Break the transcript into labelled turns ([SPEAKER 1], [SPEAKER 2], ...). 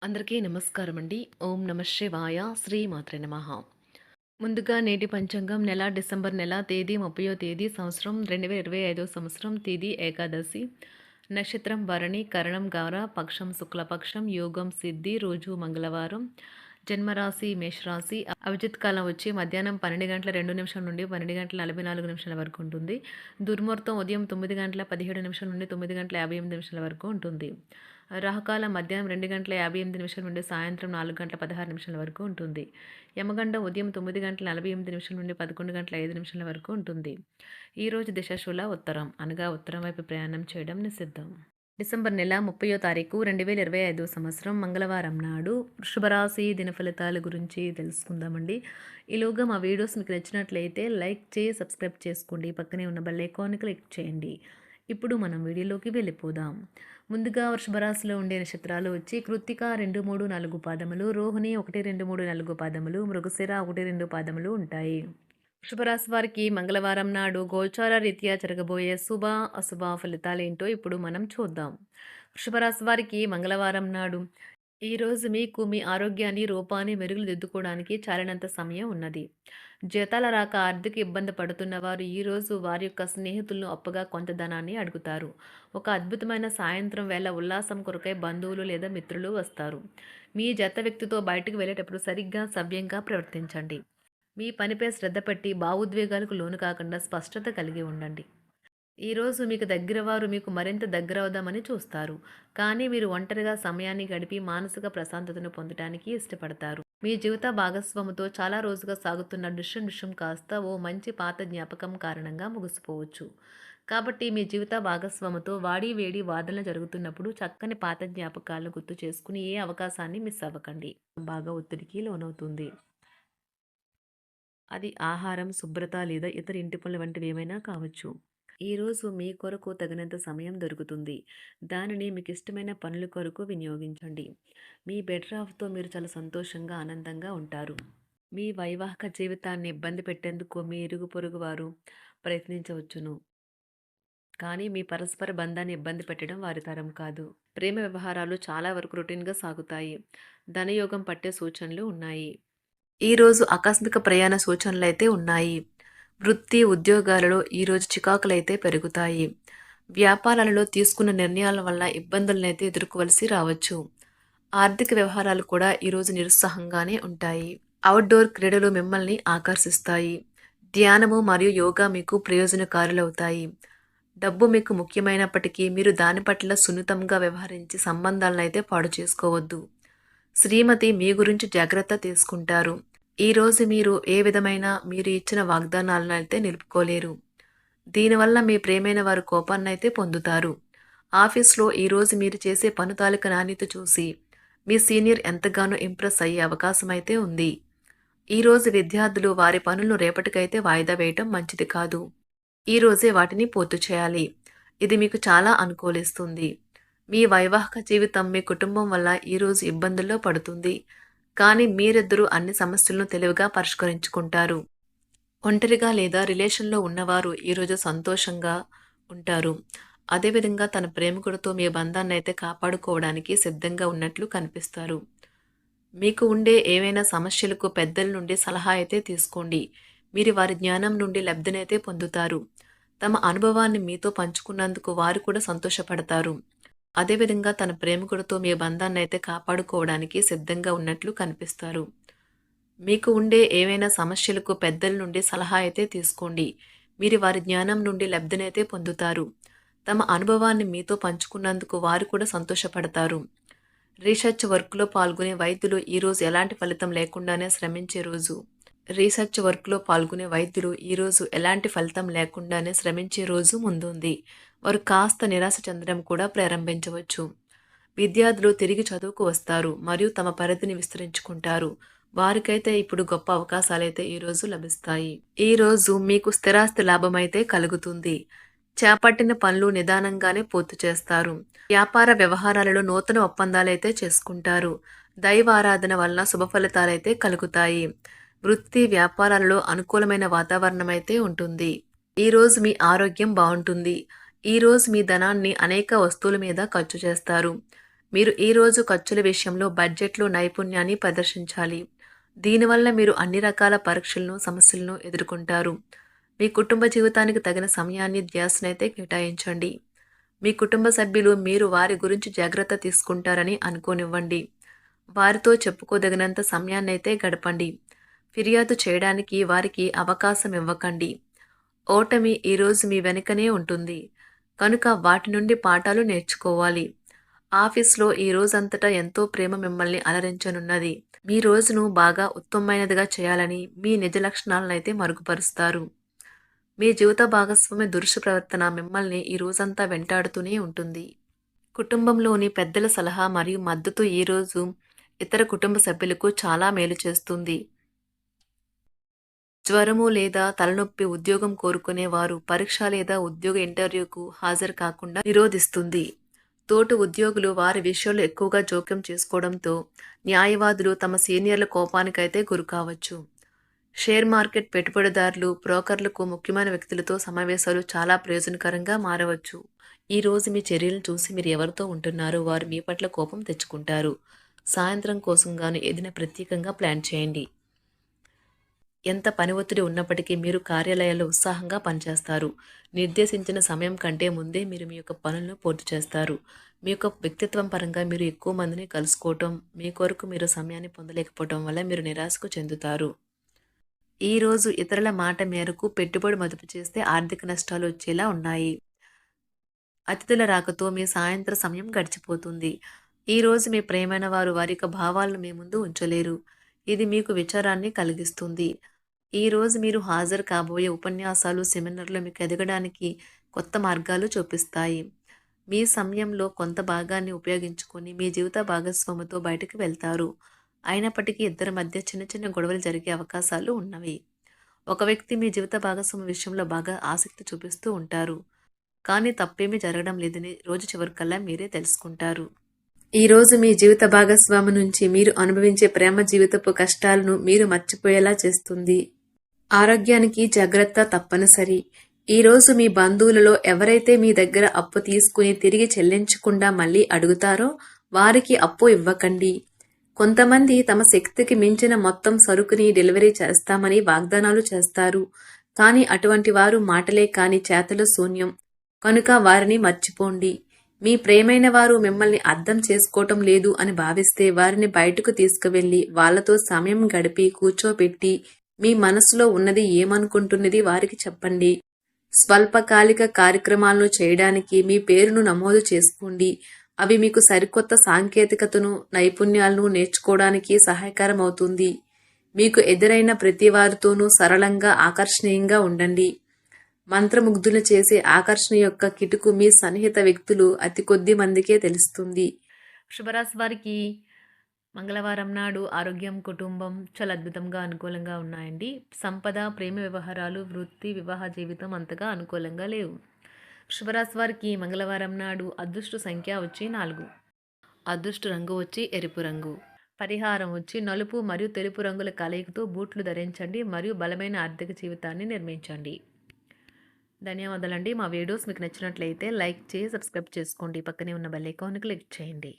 [SPEAKER 1] అందరికీ నమస్కారం అండి. ఓం నమ శివాయ. శ్రీమాత్రే నమః. ముందుగా నేటి పంచాంగం నెల డిసెంబర్ నెల తేదీ 30వ తేదీ సంవత్సరం 2025 సంవత్సరం తిథి ఏకాదశి నక్షత్రం భరణి కరణం గార పక్షం శుక్లపక్షం యోగం సిద్ధి రోజు మంగళవారం జన్మరాశి మేషరాశి అభిజిత్ కాలం వచ్చి మధ్యాహ్నం 12 గంటల 2 నిమిషాల నుండి 12 గంటల 44 నిమిషాల వరకు ఉంటుంది. దుర్ముహూర్తం ఉదయం 9 గంటల 17 నిమిషాల నుండి 9 గంటల 58 నిమిషాల వరకు ఉంటుంది. రాహుకాలం మధ్యాహ్నం 2 గంటల 58 నిమిషాల నుండి సాయంత్రం 4 గంటల 16 నిమిషాల వరకు ఉంటుంది. యమగండం ఉదయం 9 గంటల 48 నిమిషాల నుండి 11 గంటల 5 నిమిషాల వరకు ఉంటుంది. ఈరోజు దిశాశూల ఉత్తరం అనగా ఉత్తరం వైపు ప్రయాణం చేయడం నిషిద్ధం. డిసెంబర్ నెల 30వ తారీఖు 2025 సంవత్సరం మంగళవారం నాడు వృషభ రాశి దిన ఫలితాల గురించి తెలుసుకుందామండి. ఈలోగా మా వీడియోస్ మీకు నచ్చినట్లయితే లైక్ చేసి సబ్స్క్రైబ్ చేసుకోండి. పక్కనే ఉన్న బెల్ ఐకాన్ని క్లిక్ చేయండి. ఇప్పుడు మనం వీడియోలోకి వెళ్ళిపోదాం. ముందుగా వృషభ రాశిలో ఉండే నక్షత్రాలు వచ్చి కృత్తిక 2, 3, 4 పాదములు, రోహిణి 1, 2, 3, 4 పాదములు, మృగశిర 1, 2 పాదములు ఉంటాయి. వృషభ రాశి వారికి మంగళవారం నాడు గోచార రీత్యా జరగబోయే శుభ అశుభ ఫలితాలేంటో ఇప్పుడు మనం చూద్దాం. వృషభ రాశి వారికి మంగళవారం నాడు ఈరోజు మీకు మీ ఆరోగ్యాన్ని రూపాన్ని మెరుగుదిద్దుకోవడానికి చాలినంత సమయం ఉన్నది. జీతాల రాక ఆర్థిక ఇబ్బంది పడుతున్న వారు ఈరోజు వారి యొక్క స్నేహితులను అప్పుగా కొంత ధనాన్ని అడుగుతారు. ఒక అద్భుతమైన సాయంత్రం వేళ ఉల్లాసం కొరకై బంధువులు లేదా మిత్రులు వస్తారు. మీ జత వ్యక్తితో బయటకు వెళ్ళేటప్పుడు సరిగ్గా సవ్యంగా ప్రవర్తించండి. మీ పనిపై శ్రద్ధ పెట్టి భావోద్వేగాలకు లోను కాకుండా స్పష్టత కలిగి ఉండండి. ఈరోజు మీకు దగ్గర వారు మీకు మరింత దగ్గరవుదామని చూస్తారు. కానీ మీరు ఒంటరిగా సమయాన్ని గడిపి మానసిక ప్రశాంతతను పొందడానికి ఇష్టపడతారు. మీ జీవిత భాగస్వామితో చాలా రోజుగా సాగుతున్న డిష్యం కాస్త ఓ మంచి పాత జ్ఞాపకం కారణంగా ముగిసిపోవచ్చు. కాబట్టి మీ జీవిత భాగస్వామితో వాడి వేడి వాదనలు జరుగుతున్నప్పుడు చక్కని పాత జ్ఞాపకాలను గుర్తు చేసుకుని ఏ అవకాశాన్ని మిస్ అవ్వకండి. బాగా ఒత్తిడికి లోనవుతుంది. అది ఆహారం, శుభ్రత లేదా ఇతర ఇంటి పనులు వంటివి ఏమైనా కావచ్చు. ఈరోజు మీ కొరకు తగినంత సమయం దొరుకుతుంది. దానిని మీకు ఇష్టమైన పనుల కొరకు వినియోగించండి. మీ బెటర్ హాఫ్‌తో మీరు చాలా సంతోషంగా, ఆనందంగా ఉంటారు. మీ వైవాహిక జీవితాన్ని ఇబ్బంది పెట్టేందుకు మీ ఇరుగు పొరుగు వారు ప్రయత్నించవచ్చును. కానీ మీ పరస్పర బంధాన్ని ఇబ్బంది పెట్టడం వారి తరం కాదు. ప్రేమ వ్యవహారాలు చాలా వరకు రొటీన్‌గా సాగుతాయి. ధనయోగం పట్టే సూచనలు ఉన్నాయి. ఈరోజు ఆకస్మిక ప్రయాణ సూచనలైతే ఉన్నాయి. వృత్తి, ఉద్యోగాలలో ఈరోజు చికాకులైతే పెరుగుతాయి. వ్యాపారాలలో తీసుకున్న నిర్ణయాల వల్ల ఇబ్బందులనైతే ఎదుర్కోవలసి రావచ్చు. ఆర్థిక వ్యవహారాలు కూడా ఈరోజు నిరుత్సాహంగానే ఉంటాయి. అవుట్‌డోర్ క్రీడలు మిమ్మల్ని ఆకర్షిస్తాయి. ధ్యానము మరియు యోగా మీకు ప్రయోజనకారులవుతాయి. డబ్బు మీకు ముఖ్యమైనప్పటికీ మీరు దాని పట్ల సున్నితంగా వ్యవహరించి సంబంధాలనైతే పాడు చేసుకోవద్దు. శ్రీమతి మీ గురించి జాగ్రత్త తీసుకుంటారు. ఈరోజు మీరు ఏ విధమైన మీరు ఇచ్చిన వాగ్దానాలను అయితే నిలుపుకోలేరు. దీనివల్ల మీ ప్రేమైన వారు కోపాన్నైతే పొందుతారు. ఆఫీస్లో ఈరోజు మీరు చేసే పని తాలూకా నాణ్యత చూసి మీ సీనియర్ ఎంతగానో ఇంప్రెస్ అయ్యే అవకాశం అయితే ఉంది. ఈరోజు విద్యార్థులు వారి పనులను రేపటికైతే వాయిదా వేయటం మంచిది కాదు. ఈరోజే వాటిని పూర్తి చేయాలి. ఇది మీకు చాలా అనుకూలిస్తుంది. మీ వైవాహిక జీవితం మీ కుటుంబం వల్ల ఈరోజు ఇబ్బందుల్లో పడుతుంది. కానీ మీరిద్దరూ అన్ని సమస్యలను తెలివిగా పరిష్కరించుకుంటారు. ఒంటరిగా లేదా రిలేషన్‌లో ఉన్నవారు ఈరోజు సంతోషంగా ఉంటారు. అదేవిధంగా తన ప్రేమికుడితో మీ బంధాన్నైతే కాపాడుకోవడానికి సిద్ధంగా ఉన్నట్లు కనిపిస్తారు. మీకు ఉండే ఏవైనా సమస్యలకు పెద్దల నుండి సలహా అయితే తీసుకోండి. మీరు వారి జ్ఞానం నుండి లబ్ధినైతే పొందుతారు. తమ అనుభవాన్ని మీతో పంచుకున్నందుకు వారు కూడా సంతోషపడతారు. అదేవిధంగా తన ప్రేమికుడితో మీ బంధాన్నైతే కాపాడుకోవడానికి సిద్ధంగా ఉన్నట్లు కనిపిస్తారు. మీకు ఉండే ఏవైనా సమస్యలకు పెద్దల నుండి సలహా అయితే తీసుకోండి. మీరు వారి జ్ఞానం నుండి లబ్ధినైతే పొందుతారు. తమ అనుభవాన్ని మీతో పంచుకున్నందుకు వారు కూడా సంతోషపడతారు. రీసెర్చ్ వర్క్‌లో పాల్గొనే వైద్యులు ఈరోజు ఎలాంటి ఫలితం లేకుండానే శ్రమించే రోజు. రీసెర్చ్ వర్క్‌లో పాల్గొనే వైద్యులు ఈరోజు ఎలాంటి ఫలితం లేకుండానే శ్రమించే రోజు ముందుంది. వారు కాస్త నిరాశ చెందడం కూడా ప్రారంభించవచ్చు. విద్యార్థులు తిరిగి చదువుకు వస్తారు మరియు తమ పరిధిని విస్తరించుకుంటారు. వారికైతే ఇప్పుడు గొప్ప అవకాశాలైతే ఈరోజు లభిస్తాయి. ఈరోజు మీకు స్థిరాస్తి లాభమైతే కలుగుతుంది. చేపట్టిన పనులు నిదానంగానే పూర్తి చేస్తారు. వ్యాపార వ్యవహారాలలో నూతన ఒప్పందాలైతే చేసుకుంటారు. దైవ ఆరాధన వలన శుభ ఫలితాలైతే కలుగుతాయి. వృత్తి వ్యాపారాలలో అనుకూలమైన వాతావరణం అయితే ఉంటుంది. ఈరోజు మీ ఆరోగ్యం బాగుంటుంది. ఈరోజు మీ ధనాన్ని అనేక వస్తువుల మీద ఖర్చు చేస్తారు. మీరు ఈ రోజు ఖర్చుల విషయంలో బడ్జెట్లో నైపుణ్యాన్ని ప్రదర్శించాలి. దీనివల్ల మీరు అన్ని రకాల పరీక్షలను, సమస్యలను ఎదుర్కొంటారు. మీ కుటుంబ జీవితానికి తగిన సమయాన్ని, ధ్యాసనైతే కేటాయించండి. మీ కుటుంబ సభ్యులు మీరు వారి గురించి జాగ్రత్త తీసుకుంటారని అనుకోనివ్వండి. వారితో చెప్పుకోదగినంత సమయాన్నైతే గడపండి. ఫిర్యాదు చేయడానికి వారికి అవకాశం ఇవ్వకండి. ఓటమి ఈరోజు మీ వెనుకనే ఉంటుంది. కనుక వాటి నుండి పాఠాలు నేర్చుకోవాలి. ఆఫీస్‌లో ఈ రోజంతటా ఎంతో ప్రేమ మిమ్మల్ని అలరించనున్నది. మీ రోజును బాగా ఉత్తమమైనదిగా చేయాలని మీ నిజ లక్షణాలనైతే మరుగుపరుస్తారు. మీ జీవిత భాగస్వామి దురుసు ప్రవర్తన మిమ్మల్ని ఈ రోజంతా వెంటాడుతూనే ఉంటుంది. కుటుంబంలోని పెద్దల సలహా మరియు మద్దతు ఈరోజు ఇతర కుటుంబ సభ్యులకు చాలా మేలు చేస్తుంది. జ్వరము లేదా తలనొప్పి ఉద్యోగం కోరుకునేవారు పరీక్ష లేదా ఉద్యోగ ఇంటర్వ్యూకు హాజరు కాకుండా నిరోధిస్తుంది. తోటి ఉద్యోగులు వారి విషయంలో ఎక్కువగా జోక్యం చేసుకోవడంతో న్యాయవాదులు తమ సీనియర్ల కోపానికైతే గురికావచ్చు. షేర్ మార్కెట్ పెట్టుబడిదారులు, బ్రోకర్లకు ముఖ్యమైన వ్యక్తులతో సమావేశాలు చాలా ప్రయోజనకరంగా మారవచ్చు. ఈ రోజు మీ చర్యలను చూసి మీరు ఎవరితో ఉంటున్నారో వారు మీ పట్ల కోపం తెచ్చుకుంటారు. సాయంత్రం కోసం గాను ఏదైనా ప్రత్యేకంగా ప్లాన్ చేయండి. ఎంత పని ఒత్తిడి ఉన్నప్పటికీ మీరు కార్యాలయాల్లో ఉత్సాహంగా పనిచేస్తారు. నిర్దేశించిన సమయం కంటే ముందే మీరు మీ యొక్క పనులను పూర్తి చేస్తారు. మీ యొక్క వ్యక్తిత్వం పరంగా మీరు ఎక్కువ మందిని కలుసుకోవటం, మీ కొరకు మీరు సమయాన్ని పొందలేకపోవటం వల్ల మీరు నిరాశకు చెందుతారు. ఈరోజు ఇతరుల మాట మేరకు పెట్టుబడి మదుపు చేస్తే ఆర్థిక నష్టాలు వచ్చేలా ఉన్నాయి. అతిథుల రాకతో మీ సాయంత్ర సమయం గడిచిపోతుంది. ఈరోజు మీ ప్రియమైన వారు వారి యొక్క భావాలను మీ ముందు ఉంచలేరు. ఇది మీకు విచారాన్ని కలిగిస్తుంది. ఈరోజు మీరు హాజరు కాబోయే ఉపన్యాసాలు, సెమినార్లు మీకు ఎదగడానికి కొత్త మార్గాలు చూపిస్తాయి. మీ సమయంలో కొంత భాగాన్ని ఉపయోగించుకొని మీ జీవిత భాగస్వామితో బయటకు వెళ్తారు. అయినప్పటికీ ఇద్దరి మధ్య చిన్న చిన్న గొడవలు జరిగే అవకాశాలు ఉన్నవి. ఒక వ్యక్తి మీ జీవిత భాగస్వామి విషయంలో బాగా ఆసక్తి చూపిస్తూ ఉంటారు. కానీ తప్పేమీ జరగడం లేదని రోజు చివరికల్లా మీరే తెలుసుకుంటారు. ఈరోజు మీ జీవిత భాగస్వామి నుంచి మీరు అనుభవించే ప్రేమ జీవితపు కష్టాలను మీరు మర్చిపోయేలా చేస్తుంది. ఆరోగ్యానికి జాగ్రత్త తప్పనిసరి. ఈరోజు మీ బంధువులలో ఎవరైతే మీ దగ్గర అప్పు తీసుకుని తిరిగి చెల్లించకుండా మళ్ళీ అడుగుతారో వారికి అప్పు ఇవ్వకండి. కొంతమంది తమ శక్తికి మించిన మొత్తం సరుకుని డెలివరీ చేస్తామని వాగ్దానాలు చేస్తారు. కానీ అటువంటి వారు మాటలే కాని చేతలు శూన్యం. కనుక వారిని మర్చిపోండి. మీ ప్రేమైన వారు మిమ్మల్ని అర్థం చేసుకోవటం లేదు అని భావిస్తే వారిని బయటకు తీసుకువెళ్ళి వాళ్లతో సమయం గడిపి కూర్చోబెట్టి మీ మనసులో ఉన్నది ఏమనుకుంటున్నది వారికి చెప్పండి. స్వల్పకాలిక కార్యక్రమాలను చేయడానికి మీ పేరును నమోదు చేసుకోండి. అవి మీకు సరికొత్త సాంకేతికతను, నైపుణ్యాలను నేర్చుకోవడానికి సహాయకరం అవుతుంది. మీకు ఎదురైన ప్రతి వారితోనూ సరళంగా, ఆకర్షణీయంగా ఉండండి. మంత్రముగ్ధులు చేసే ఆకర్షణ యొక్క కిటుకు మీ సన్నిహిత వ్యక్తులు అతి కొద్ది మందికే తెలుస్తుంది. శుభరాశి వారికి మంగళవారం నాడు ఆరోగ్యం, కుటుంబం చాలా అద్భుతంగా అనుకూలంగా ఉన్నాయండి. సంపద, ప్రేమ వ్యవహారాలు, వృత్తి, వివాహ జీవితం అంతగా అనుకూలంగా లేవు. శుభరాశి వారికి మంగళవారం నాడు అదృష్ట సంఖ్య వచ్చి 4. అదృష్ట రంగు వచ్చి ఎరుపు రంగు. పరిహారం వచ్చి నలుపు మరియు తెలుపు రంగుల కలయికతో బూట్లు ధరించండి మరియు బలమైన ఆర్థిక జీవితాన్ని నిర్మించండి. ధన్యవాదాలండి. మా వీడియోస్ మీకు నచ్చినట్లయితే లైక్ చేసి సబ్స్క్రైబ్ చేసుకోండి. పక్కనే ఉన్న బెల్ ఐకాన్ క్లిక్ చేయండి.